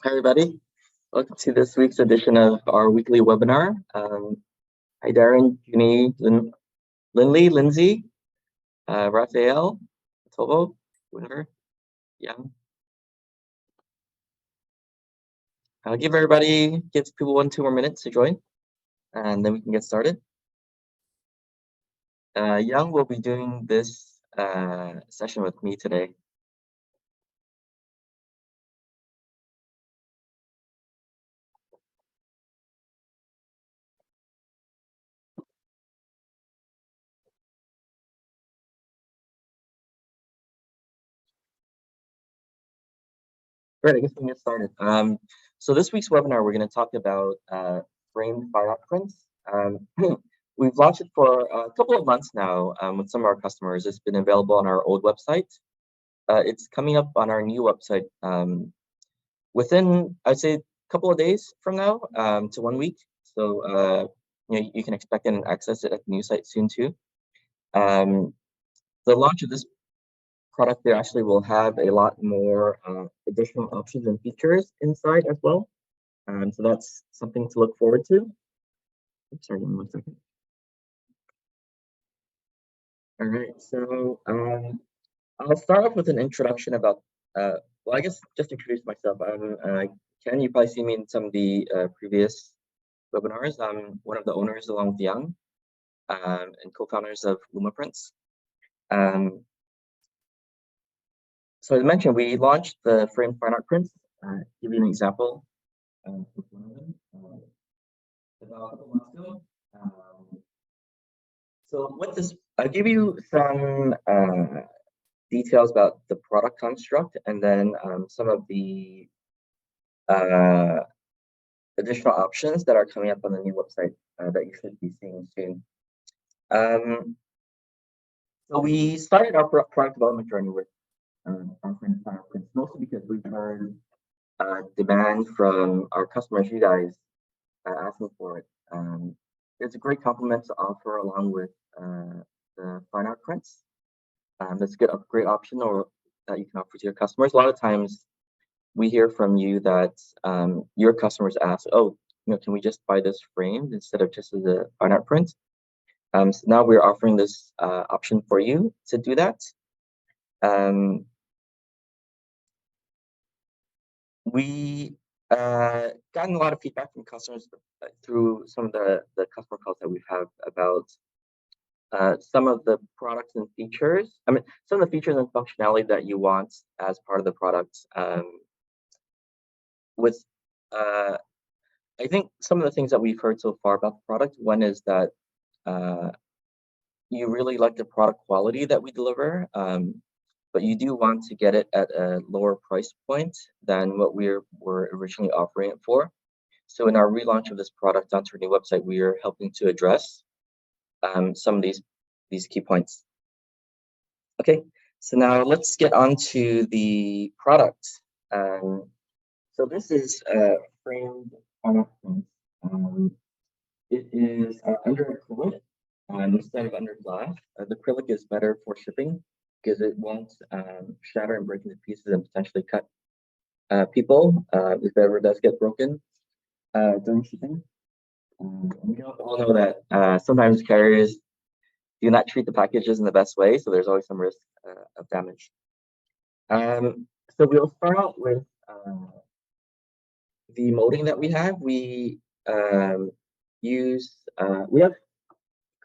Hi, everybody. Welcome to this week's edition of our weekly webinar. Hi, Darren, Junie, Lindley, Lindsay, Raphael, Tobo, whatever. Yeah. Give people 2 more minutes to join, and then we can get started. Young will be doing this session with me today. Great, I guess we can get started. So this week's webinar, we're going to talk about framed fine art prints. We've launched it for a couple of months now with some of our customers. It's been available on our old website. It's coming up on our new website within, I'd say, a couple of days from now to 1 week. So you can expect it and access it at the new site soon too. The launch of this product there actually will have a lot more additional options and features inside as well. So that's something to look forward to. Oops, sorry, give me 1 second. All right, so I'll start off with an introduction about, well, I guess just introduce myself. I'm Ken. You probably seen me in some of the previous webinars. I'm one of the owners along with Young and co-founders of Lumaprints. So as mentioned, we launched the framed fine art prints. Give you an example. About a couple months ago. So with this, I'll give you some details about the product construct and then some of the additional options that are coming up on the new website that you should be seeing soon. So we started our product development journey with offering fine art prints, mostly because we've heard demand from our customers, you guys, asking for it. It's a great complement to offer along with the fine art prints. That's a great option or that you can offer to your customers. A lot of times we hear from you that your customers ask, oh, can we just buy this framed instead of just as a fine art print? So now we're offering this option for you to do that. We gotten a lot of feedback from customers through some of the customer calls that we've had about some of the products and features. I mean, some of the features and functionality that you want as part of the product. With I think some of the things that we've heard so far about the product, one is that you really like the product quality that we deliver, but you do want to get it at a lower price point than what we were originally offering it for. So in our relaunch of this product onto our new website, we are helping to address some of these key points. Okay, so now let's get on to the product. So this is framed fine art print. It is under acrylic instead of under glass. The acrylic is better for shipping because it won't shatter and break into pieces and potentially cut people if it ever does get broken during shipping. We all know that sometimes carriers do not treat the packages in the best way, so there's always some risk of damage. So we'll start out with the molding that we have. We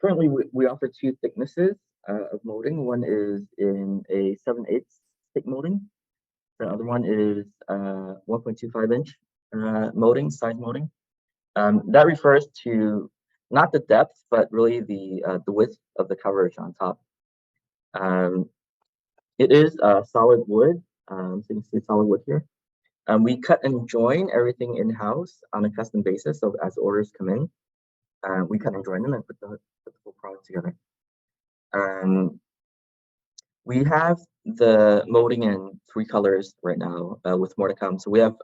currently we offer two thicknesses of molding. One is in a 7/8 thick molding. The other one is 1.25-inch molding, size molding. That refers to not the depth, but really the width of the coverage on top. It is solid wood, so you can see solid wood here. We cut and join everything in-house on a custom basis. So as orders come in, we cut and join them and put the full product together. We have the molding in 3 colors right now, with more to come. So we have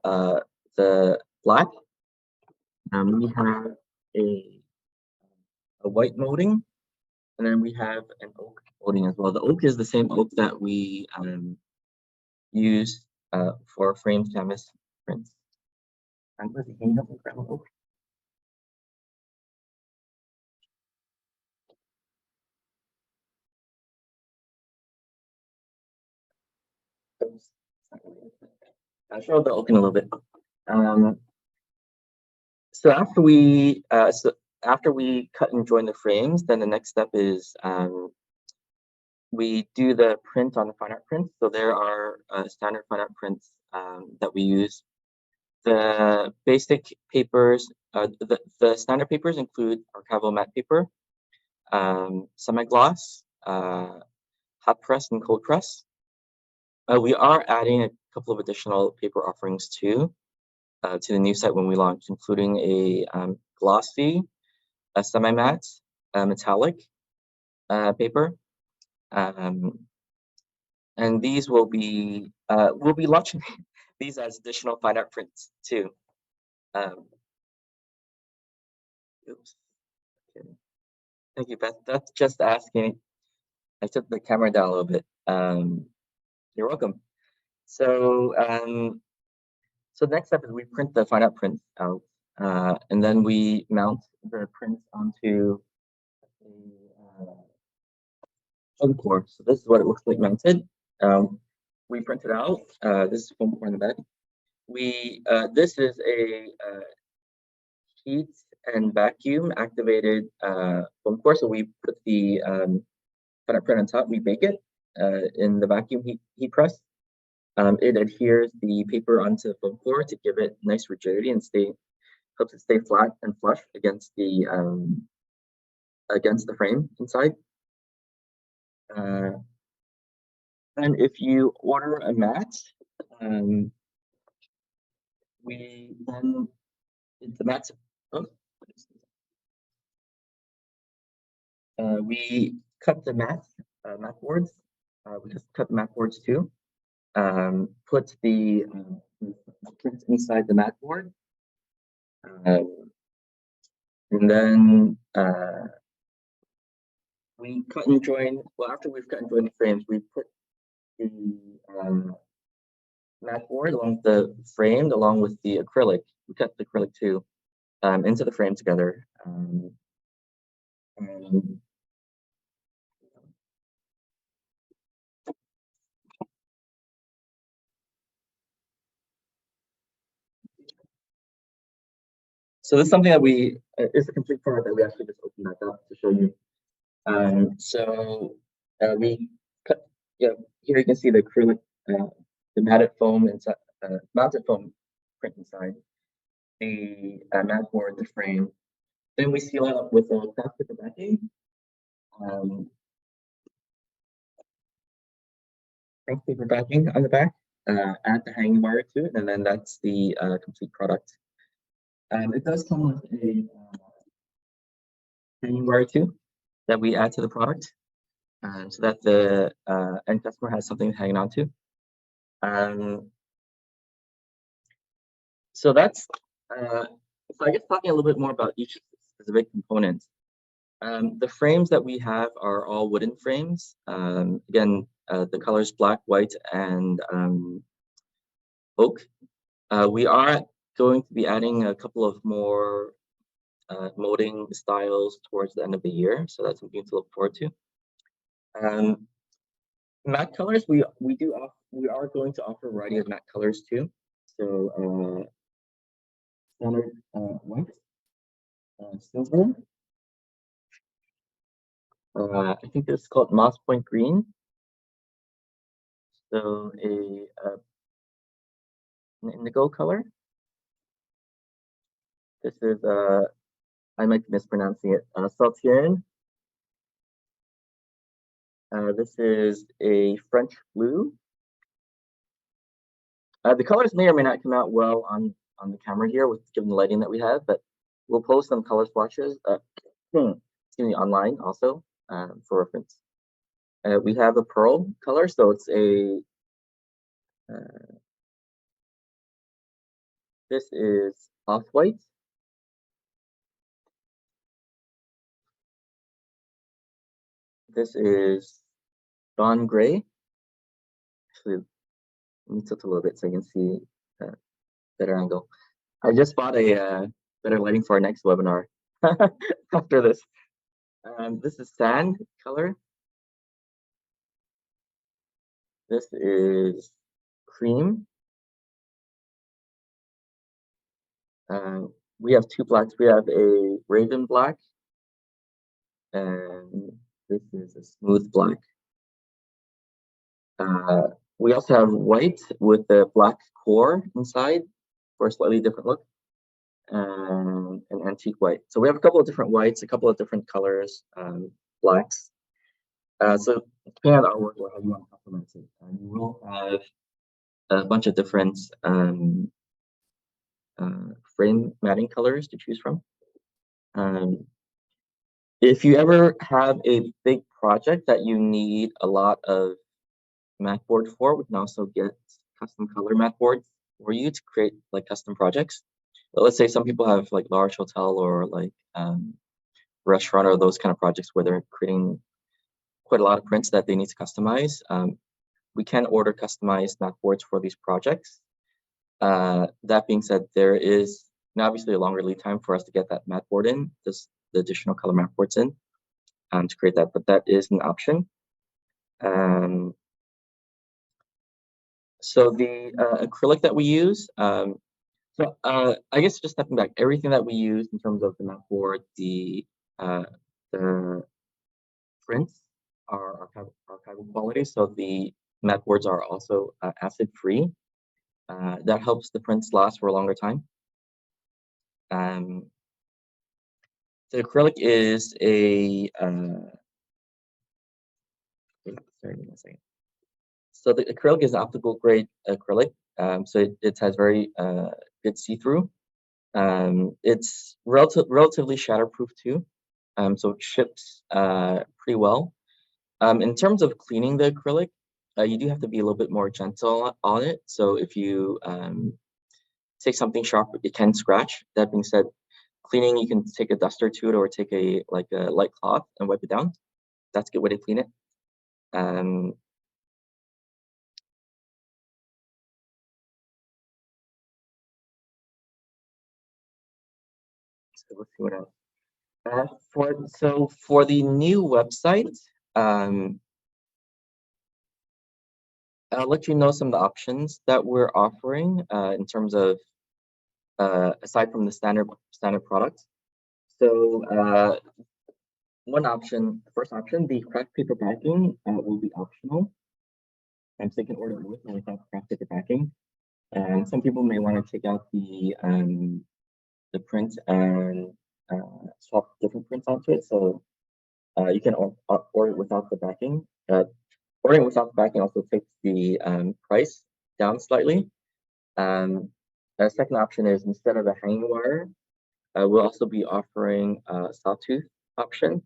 the black. We have a white molding, and then we have an oak molding as well. The oak is the same oak that we use for framed canvas prints. Lizzie, can you help me grab a book? Oops. I'm sure they'll open a little bit. Um, so after we cut and join the frames, then the next step is we do the print on the fine art prints. So there are standard fine art prints that we use. The basic papers, the standard papers include archival matte paper, semi-gloss, hot press, and cold press. We are adding a couple of additional paper offerings too to the new site when we launch, including a glossy, a semi-matte, metallic paper. And these we'll be launching these as additional fine art prints too. Oops. Okay. Thank you, Beth. That's just asking. I took the camera down a little bit. You're welcome. So, so the next step is we print the fine art prints out, and then we mount the prints onto a foam core. So this is what it looks like mounted. We print it out. This is foam core in the back. This is a heat and vacuum activated foam core. So we put the fine art print on top. We bake it in the vacuum heat press. It adheres the paper onto the foam core to give it nice rigidity and helps it stay flat and flush against the frame inside. And if you order a mat, we then the mats. Oh, we cut the mat boards. We just cut the mat boards too. Put the prints inside the mat board, and then we cut and join. Well, after we've cut and joined the frames, we put the mat board along with the frame, along with the acrylic. We cut the acrylic too into the frame together. So this is something that is a complete product that we actually just opened back up to show you. So we cut, yeah, here you can see the acrylic, the matted foam inside, mounted foam print inside the mat board, the frame. Then we seal it up with a craft paper backing. Craft paper backing on the back. Add the hanging wire to it, and then that's the complete product. It does come with a hanging wire too that we add to the product, so that the end customer has something hanging on to. So that's so I guess talking a little bit more about each specific component. The frames that we have are all wooden frames. Again, the colors black, white, and oak. We are going to be adding a couple of more molding styles towards the end of the year, so that's something to look forward to. Matte colors, we are going to offer a variety of matte colors too. So standard white, silver. I think this is called Moss Point Green. So an indigo color. This is I might be mispronouncing it. Saltine. This is a French blue. The colors may or may not come out well on the camera here given the lighting that we have, but we'll post some color swatches online also for reference. We have a pearl color, so it's a this is off-white. This is dawn gray. Actually, let me tilt a little bit so you can see better angle. I just bought a better lighting for our next webinar after this. This is sand color. This is cream. We have two blacks. We have a raven black, and this is a smooth black. We also have white with a black core inside for a slightly different look, and an antique white. So we have a couple of different whites, a couple of different colors, blacks. So depending on the artwork or how you want to implement it, you will have a bunch of different frame matting colors to choose from. If you ever have a big project that you need a lot of mat board for, we can also get custom color mat boards for you to create like custom projects. But let's say some people have like large hotel or like restaurant or those kind of projects where they're creating quite a lot of prints that they need to customize. We can order customized mat boards for these projects. That being said, there is obviously a longer lead time for us to get that mat board in, just the additional color mat boards in to create that, but that is an option. So the acrylic that we use, I guess just stepping back, everything that we use in terms of the mat board, the prints are archival quality, so the mat boards are also acid free. That helps the prints last for a longer time. The acrylic is a sorry, give me a second. So the acrylic is an optical grade acrylic, so it has very good see-through. It's relatively shatterproof too, so it ships pretty well. In terms of cleaning the acrylic, you do have to be a little bit more gentle on it. So if you take something sharp, it can scratch. That being said, cleaning, you can take a duster to it or take a light cloth and wipe it down. That's a good way to clean it. So let's see what else. For the new website, I'll let you know some of the options that we're offering in terms of aside from the standard product. So one option, first option, the craft paper backing will be optional, and so you can order with or without craft paper backing. And some people may want to take out the print and swap different prints onto it. So you can order it without the backing. Ordering without the backing also takes the price down slightly. The second option is instead of a hanging wire, we'll also be offering a sawtooth option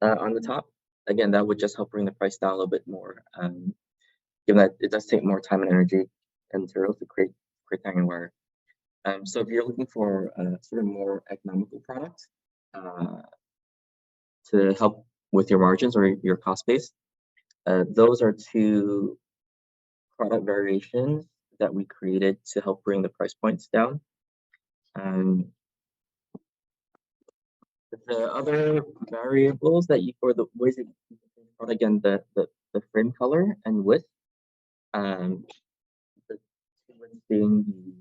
on the top. Again, that would just help bring the price down a little bit more, given that it does take more time and energy and materials to create hanging wire. So if you're looking for a sort of more economical product to help with your margins or your cost base, those are two product variations that we created to help bring the price points down. The other variables that you, or the ways that you can control, again, the frame color and width, the two widths being the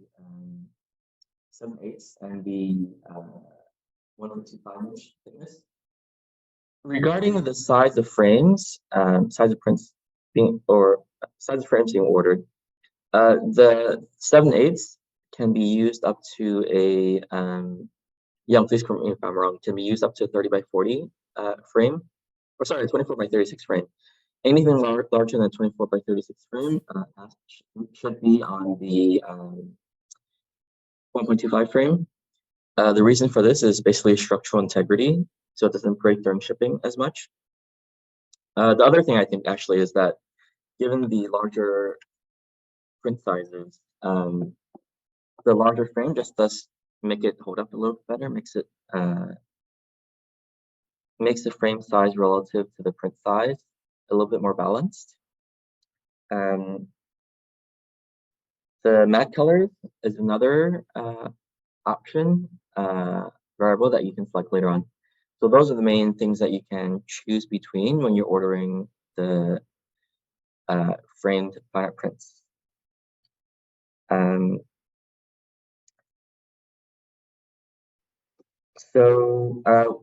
7/8 and the 1.25-inch thickness. Regarding the size of frames, size of prints being, or size of frames being ordered, the 7/8 can be used up to a yeah, please correct me if I'm wrong, can be used up to a 30 by 40 frame, or sorry, 24 by 36 frame. Anything larger than 24 by 36 frame should be on the 1.25 frame. The reason for this is basically structural integrity, so it doesn't break during shipping as much. The other thing I think actually is that given the larger print sizes, the larger frame just does make it hold up a little bit better, makes the frame size relative to the print size a little bit more balanced. The matte colors is another option variable that you can select later on. So those are the main things that you can choose between when you're ordering the framed fine art prints. Um,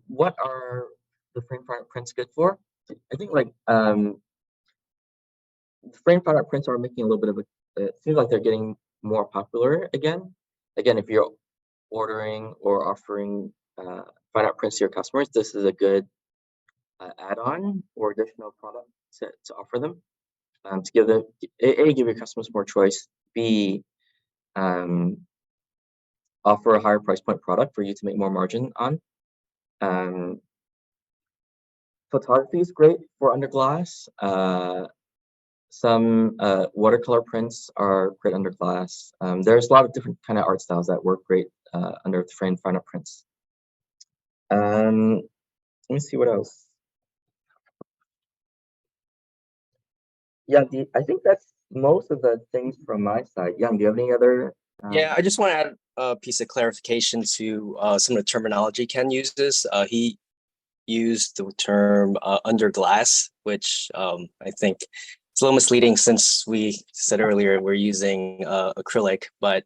what are the framed fine art prints good for? I think like frame product prints are making a little bit of it seems like they're getting more popular again. Again, if you're ordering or offering fine art prints to your customers, this is a good add-on or additional product to offer them to give them give your customers more choice, b um, offer a higher price point product for you to make more margin on. Um, Photography is great for under glass. Some watercolor prints are great under glass. There's a lot of different kind of art styles that work great under the framed fine art prints. Let me see what else. Yeah, I think that's most of the things from my side. Yang, do you have any other? Yeah, I just want to add a piece of clarification to some of the terminology Ken uses. He used the term under glass, which I think it's a little misleading since we said earlier we're using acrylic, but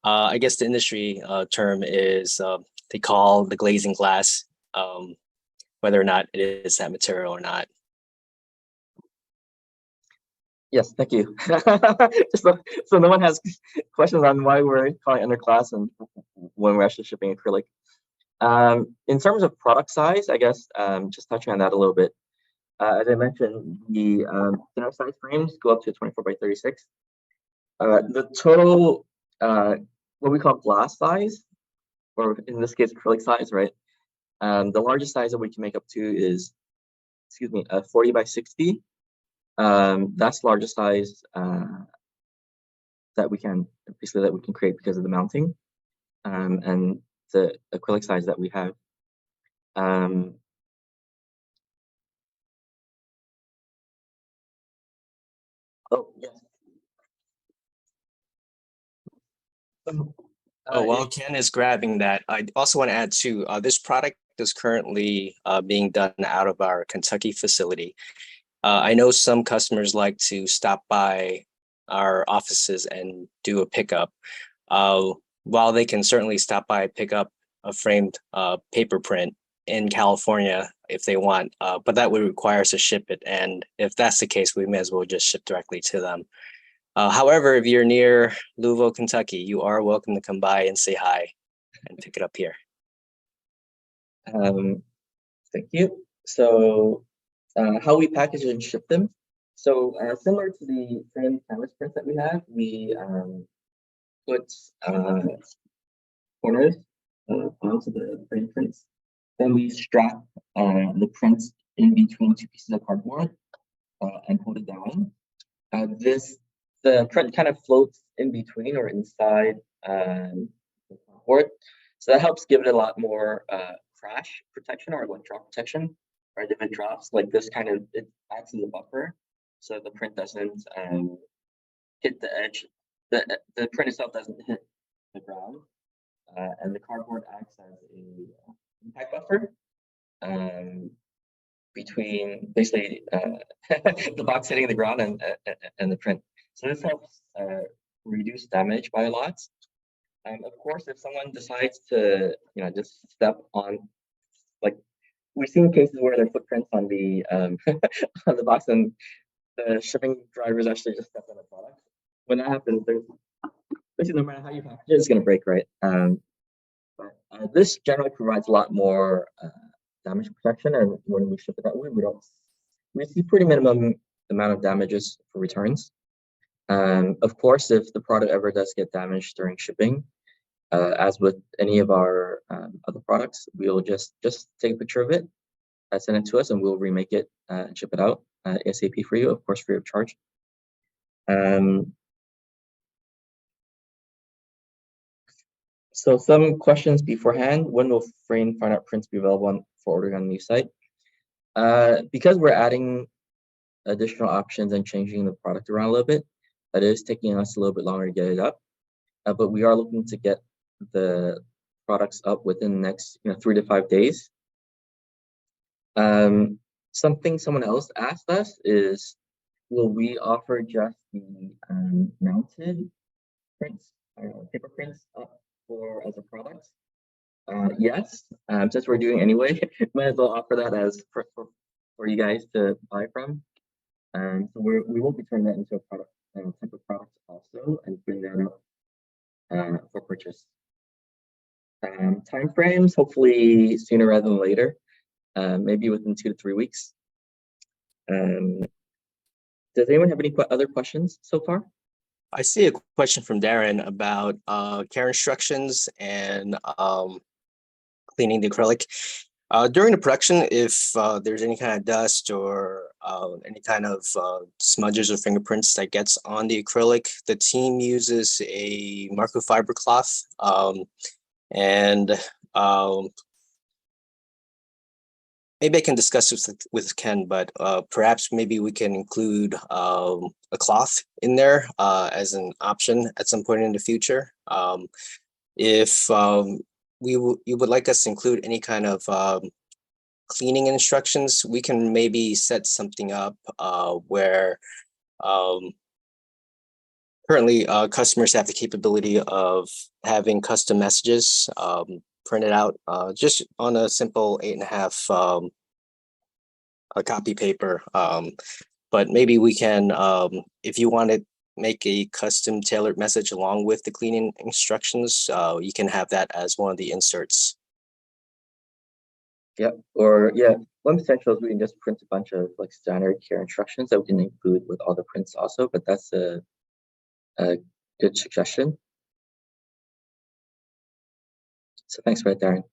I guess the industry term is they call the glazing glass, whether or not it is that material or not. Yes, thank you. So no one has questions on why we're calling it under glass and when we're actually shipping acrylic. In terms of product size, I guess just touching on that a little bit. As I mentioned, the thinner size frames go up to 24 by 36. The total, what we call glass size, or in this case, acrylic size, right? The largest size that we can make up to is, 40 by 60. That's the largest size that we can create because of the mounting and the acrylic size that we have. Oh yes. While Ken is grabbing that, I also want to add too, this product is currently being done out of our Kentucky facility. I know some customers like to stop by our offices and do a pickup. While they can certainly stop by, pick up a framed paper print in California if they want, but that would require us to ship it. And if that's the case, we may as well just ship directly to them. However, if you're near Louisville, Kentucky, you are welcome to come by and say hi and pick it up here. Thank you. So how we package and ship them. So similar to the frame canvas prints that we have, we put corners onto the frame prints. Then we strap the prints in between two pieces of cardboard and hold it down. The print kind of floats in between or inside the cardboard. So that helps give it a lot more crash protection or like drop protection. Right, if it drops, like this it acts as a buffer, so the print doesn't hit the edge. The print itself doesn't hit the ground, and the cardboard acts as a impact buffer between basically the box hitting the ground and the print. So this helps reduce damage by a lot. Of course, if someone decides to just step on, like we've seen cases where there are footprints on the on the box and the shipping drivers actually just step on the product. When that happens, there's basically no matter how you package it, it's going to break, right? But this generally provides a lot more damage protection, and when we ship it that way, we see pretty minimum amount of damages for returns. Of course, if the product ever does get damaged during shipping, as with any of our other products, we'll just take a picture of it, send it to us, and we'll remake it and ship it out ASAP for you, of course, free of charge. So some questions beforehand: when will frame fine art prints be available for ordering on the new site? Because we're adding additional options and changing the product around a little bit, that is taking us a little bit longer to get it up. But we are looking to get the products up within the next 3 to 5 days. Something someone else asked us is, will we offer just the mounted prints, paper prints up as a product? Yes, since we're doing anyway, might as well offer that as for you guys to buy from. So we will be turning that into a product, type of product also, and putting that up for purchase. Time frames, hopefully sooner rather than later, maybe within 2 to 3 weeks. Does anyone have any other questions so far? I see a question from Darren about care instructions and cleaning the acrylic. During the production, if there's any kind of dust or any kind of smudges or fingerprints that gets on the acrylic, the team uses a microfiber cloth. And maybe I can discuss this with Ken, but perhaps maybe we can include a cloth in there as an option at some point in the future. If you would like us to include any kind of cleaning instructions, we can maybe set something up where currently customers have the capability of having custom messages printed out just on a simple 8.5 a copy paper. But maybe we can, if you want to make a custom tailored message along with the cleaning instructions, you can have that as one of the inserts. Yeah, or one potential is we can just print a bunch of like standard care instructions that we can include with all the prints also, but that's a good suggestion. So thanks for that, Darren.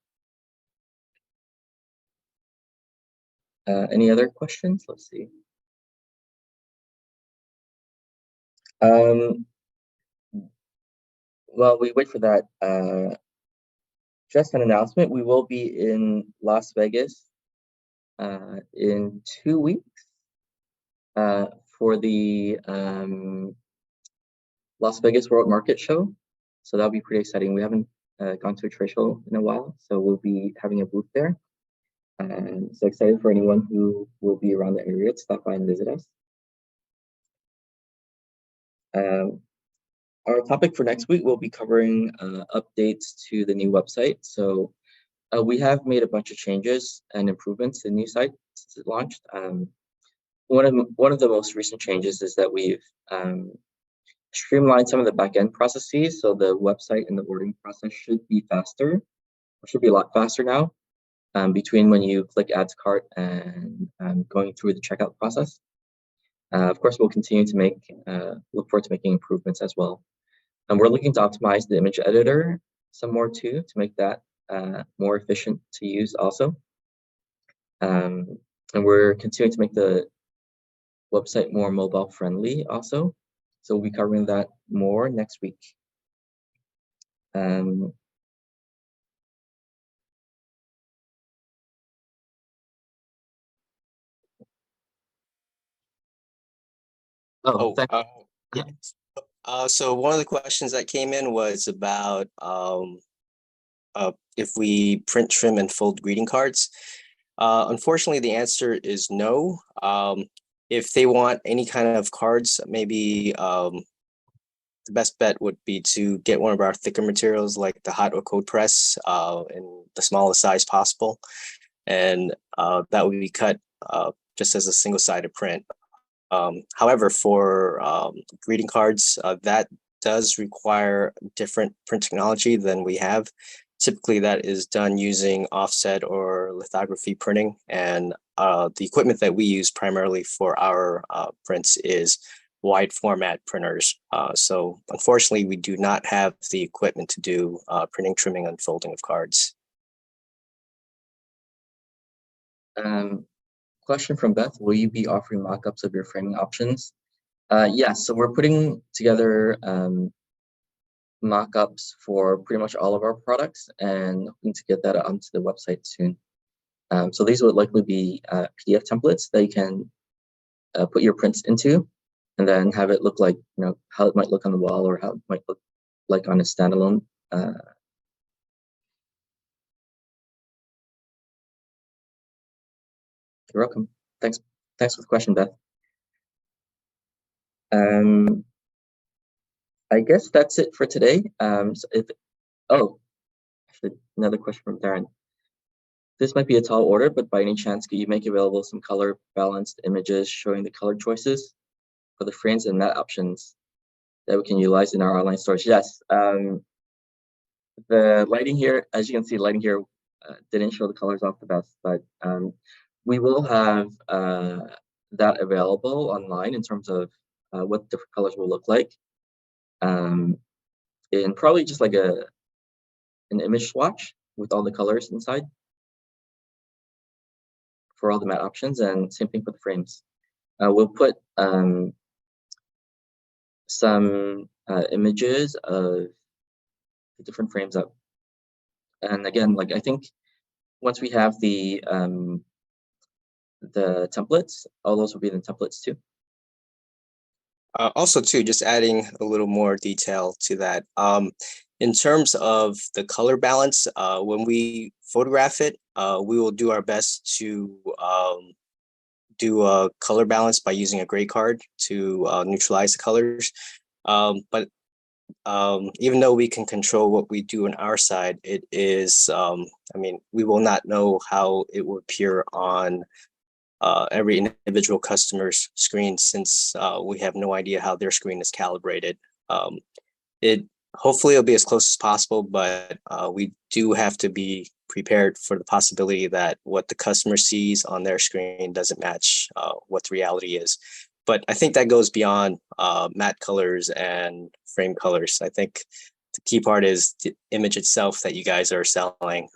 Any other questions? Let's see. Well, we wait for that. Just an announcement, we will be in Las Vegas in 2 weeks for the Las Vegas World Market Show. So that'll be pretty exciting. We haven't gone to a trade show in a while, so we'll be having a booth there. So excited for anyone who will be around the area to stop by and visit us. Our topic for next week will be covering updates to the new website. So we have made a bunch of changes and improvements to the new site since it launched. One of the most recent changes is that we've streamlined some of the back-end processes. So the website and the ordering process should be faster, or should be a lot faster now, between when you click add to cart and going through the checkout process. Of course, we'll continue to look forward to making improvements as well. And we're looking to optimize the image editor some more too, to make that more efficient to use also. And we're continuing to make the website more mobile friendly also. So we'll be covering that more next week. So one of the questions that came in was about if we print, trim, and fold greeting cards. Unfortunately, the answer is no. If they want any kind of cards, maybe the best bet would be to get one of our thicker materials like the hot or cold press in the smallest size possible. And that would be cut just as a single-sided print. However, for greeting cards, that does require different print technology than we have. Typically, that is done using offset or lithography printing. And the equipment that we use primarily for our prints is wide format printers. So unfortunately, we do not have the equipment to do printing, trimming, and folding of cards. Question from Beth, will you be offering mock-ups of your framing options? Yes, so we're putting together mock-ups for pretty much all of our products and hoping to get that onto the website soon. So these would likely be PDF templates that you can put your prints into and then have it look like, how it might look on the wall or how it might look like on a standalone You're welcome. Thanks for the question, Beth. I guess that's it for today. Actually, another question from Darren. This might be a tall order, but by any chance, could you make available some color balanced images showing the color choices for the frames and matte options that we can utilize in our online stores? Yes. The lighting here, as you can see, lighting here didn't show the colors off the best, but we will have that available online in terms of what different colors will look like. In probably just like an image swatch with all the colors inside for all the matte options, and same thing for the frames. We'll put some images of the different frames up. And again, like I think once we have the templates, all those will be in the templates too. Also, too, just adding a little more detail to that. In terms of the color balance, when we photograph it, we will do our best to do a color balance by using a gray card to neutralize the colors. But even though we can control what we do on our side, it is, I mean, we will not know how it will appear on every individual customer's screen, since we have no idea how their screen is calibrated. It hopefully it'll be as close as possible, but we do have to be prepared for the possibility that what the customer sees on their screen doesn't match what the reality is. But I think that goes beyond matte colors and frame colors. I think the key part is the image itself that you guys are selling.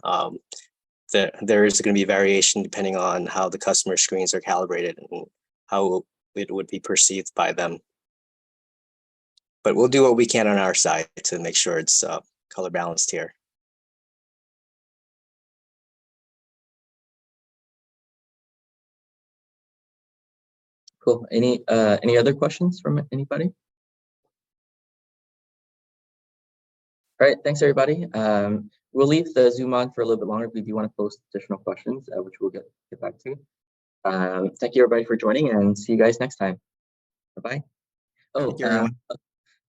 There is going to be variation depending on how the customer screens are calibrated and how it would be perceived by them. But we'll do what we can on our side to make sure it's color balanced here. Cool. Any other questions from anybody? All right, thanks everybody. We'll leave the Zoom on for a little bit longer if we do want to post additional questions, which we'll get back to. Thank you everybody for joining, and see you guys next time. Bye-bye. Oh,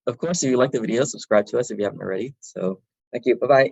of course, if you like the video, subscribe to us if you haven't already. So thank you. Bye-bye.